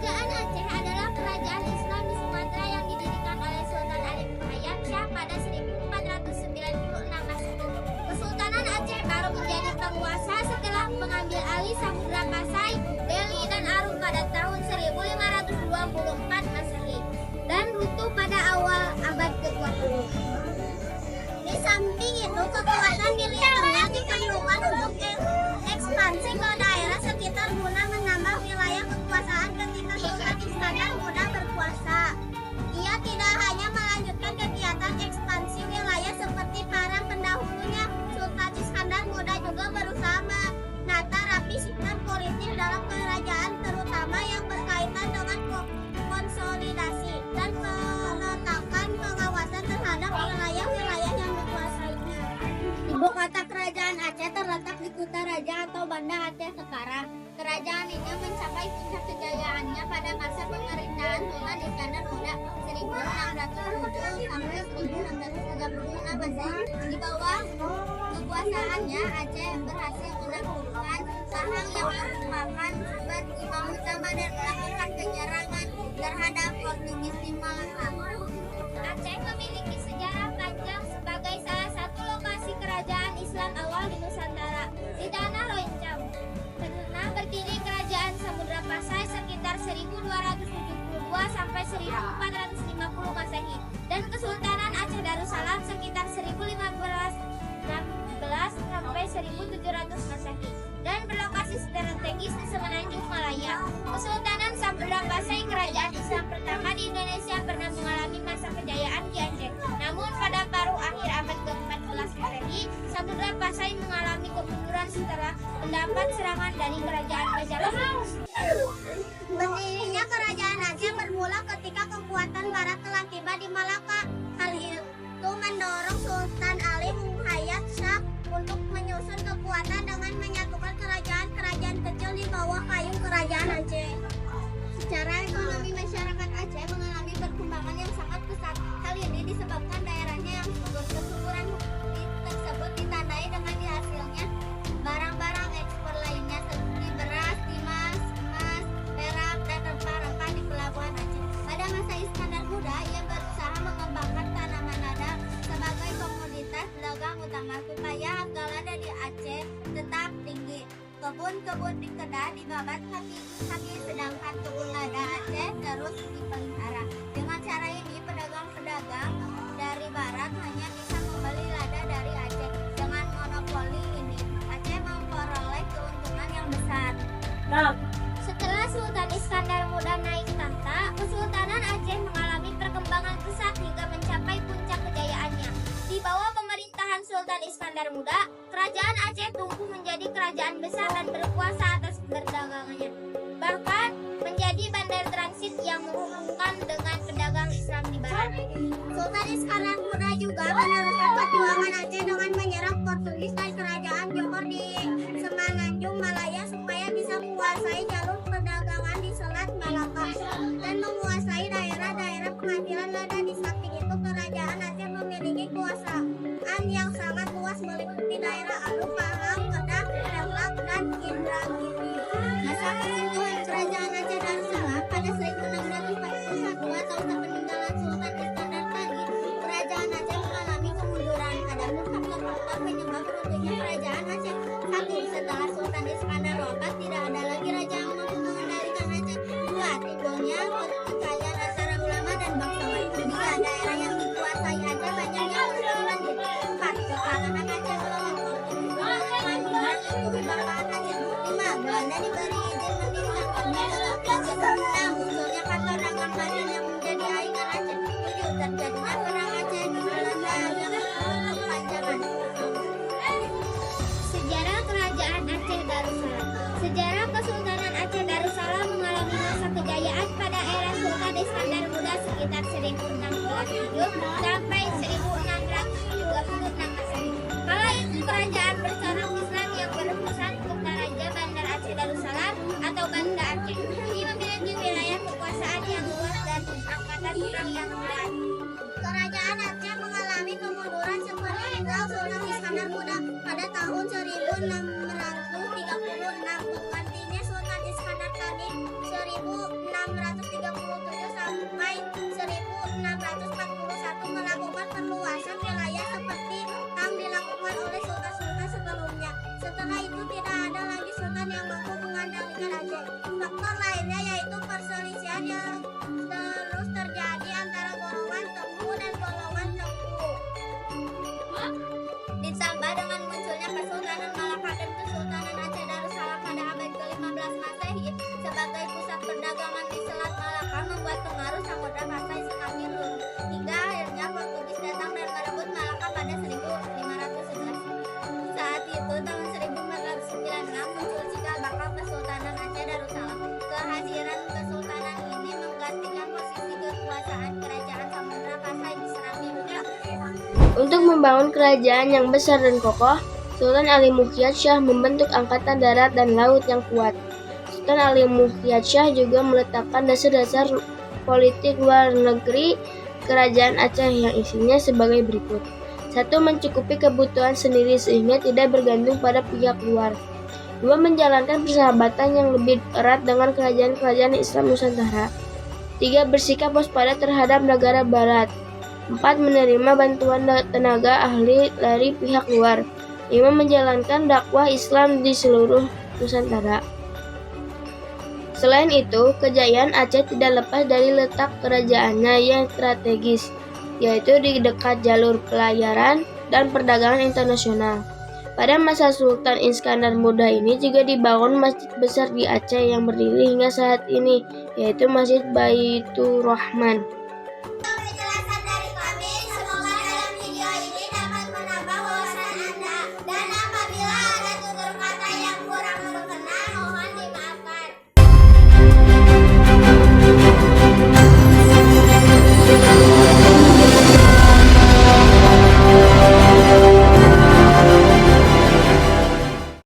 Kerajaan Aceh adalah kerajaan Islam di Sumatera yang didirikan oleh Sultan Alim Hayat Shah pada 1496 Masehi. Kesultanan Aceh baru menjadi penguasa setelah mengambil alih Samudra Pasai, Delhi dan Arum pada tahun 1524 Masehi dan runtuh pada awal abad ke-20. Di samping itu, kekuatan militernya diperlukan untuk ekspansi ke daerah sekitar guna menambah wilayah kekuasaan ketika Sultan Iskandar Muda berkuasa. Ia tidak hanya melanjutkan kegiatan ekspansi wilayah seperti para pendahulunya, Sultan Iskandar Muda juga berusaha menata rapi sistem politik dalam kerajaan, terutama yang berkaitan dengan konsolidasi dan meletakkan pengawasan terhadap wilayah-wilayah yang dikuasainya. Ibu kota kerajaan Aceh terletak di Kuta Raja atau Banda Aceh sekarang. Kerajaan ini mencapai puncak kejayaannya pada masa pemerintahan Sultan Iskandar Muda 1607 sampai 1636 Masehi. Di bawah kekuasaannya, Aceh berhasil menaklukkan Pahang yang merupakan sumber imam utama dan melakukan penyerangan terhadap Portugis di Malaka. Aceh memiliki sejarah panjang sebagai salah satu lokasi kerajaan Islam awal di Nusantara. Di Tanah Loncam pernah berdiri kerajaan Samudra Pasai sekitar 1272 sampai 1450 Masehi dan Kesultanan Aceh Darussalam sekitar 1516 sampai 1700 Masehi dan berlokasi strategis di Semenanjung Malaya. Kesultanan Samudra Pasai, kerajaan Islam pertama di Indonesia, pernah mengalami masa kejayaan di Aceh. Namun pada paruh akhir abad ke-14 Masehi, Samudra Pasai mengalami kemunduran setelah mendapat serangan dari kerajaan Majapahit. Berdirinya kerajaan Aceh bermula ketika kekuatan Barat telah tiba di Malaka. Hal itu mendorong Sultan Alim Hayat Shah untuk menyusun kekuatan dengan menyatukan kerajaan-kerajaan kecil di bawah payung kerajaan Aceh. Secara ekonomi, masyarakat Aceh mengalami perkembangan yang sangat pesat. Hal ini disebabkan daerahnya yang subur. Kesuburan tersebut ditandai dengan dihasilnya barang-barang ekspor lainnya seperti beras, timah, emas, perak, dan rempah-rempah di pelabuhan Aceh. Pada masa Iskandar Muda, ia berusaha mengembangkan tanaman ladang sebagai komoditas dagang utama supaya harga lada di Aceh tetap tinggi. Kebun-kebun di Kedah dibabat kaki, sedangkan kebun lada Aceh terus dipelihara. Dengan cara ini, pedagang-pedagang dari barat hanya bisa membeli lada dari Aceh. Dengan monopoli ini, Aceh memperoleh keuntungan yang besar. Setelah Sultan Iskandar Muda naik tahta, Kesultanan Aceh mengalami perkembangan pesat hingga mencapai puncak kejayaannya. Di bawah pemerintahan Sultan Iskandar Muda, kerajaan Aceh tumbuh menjadi kerajaan besar dan berkuasa atas perdagangannya. Bahkan menjadi bandar transit yang menghubungkan dengan pedagang Islam di barat. Sultan Iskandar Muda juga meneruskan perjuangan Aceh dengan menyerang Portugis dan kerajaan Johor di Semenanjung Malaya supaya bisa menguasai jalur perdagangan di Selat Malaka dan menguasai daerah-daerah pengadilan lada. Di samping itu, kerajaan Aceh memiliki kekuasaan yang sangat luas meliputi daerah Alu, Pahang, Kedah, Demak, dan Indragiri. Masa kepemimpinan kerajaan Aceh Darussalam pada 1641 atau sepeninggalan Sultan Iskandar tadi, kerajaan Aceh mengalami kemunduran. Adapun faktor-faktor penyebab runtuhnya kerajaan Aceh: 1. Setelah Sultan Iskandar wafat, tidak ada lagi raja yang mampu mengendalikan Aceh. 2. Timbulnya pertikaian antara ulama dan bangsawan. 3. Daerah yang dikuasai Aceh banyak yang berlanjut. 4. Kekangenan Aceh melawan Portugis dengan kebebasan Aceh. 5. Belanda diberi izin mendirikan koloni dalam Aceh. 6. Munculnya kantor dagang Madin yang menjadi ikon Aceh. 7. Terjadinya perang Aceh di Belanda yang berkepanjangan. Sejarah Kerajaan Aceh Darussalam. Sejarah Kesultanan Aceh Darussalam mengalami masa kejayaan pada era Sultan Iskandar Muda sekitar 1607 sampai 1636 Masehi. Kala itu kerajaan bercorak Islam yang berpusat di Kuta Raja Bandar Aceh Darussalam atau Banda Aceh. Ini memiliki wilayah kekuasaan yang luas dan angkatan perang yang berat. Kerajaan Aceh mengalami kemunduran sepeninggal Sultan Iskandar Muda pada tahun 1636. Bahkan Untuk membangun kerajaan yang besar dan kokoh, Sultan Ali Muhyad Shah membentuk angkatan darat dan laut yang kuat. Sultan Ali Muhyad Shah juga meletakkan dasar-dasar politik luar negeri kerajaan Aceh yang isinya sebagai berikut. 1. Mencukupi kebutuhan sendiri sehingga tidak bergantung pada pihak luar. 2. Menjalankan persahabatan yang lebih erat dengan kerajaan-kerajaan Islam Nusantara. 3. Bersikap waspada terhadap negara barat. 4. Menerima bantuan tenaga ahli dari pihak luar. 5. Menjalankan dakwah Islam di seluruh Nusantara. Selain itu, kejayaan Aceh tidak lepas dari letak kerajaannya yang strategis, yaitu di dekat jalur pelayaran dan perdagangan internasional. Pada masa Sultan Iskandar Muda ini juga dibangun masjid besar di Aceh yang berdiri hingga saat ini, yaitu Masjid Baitur Rahman.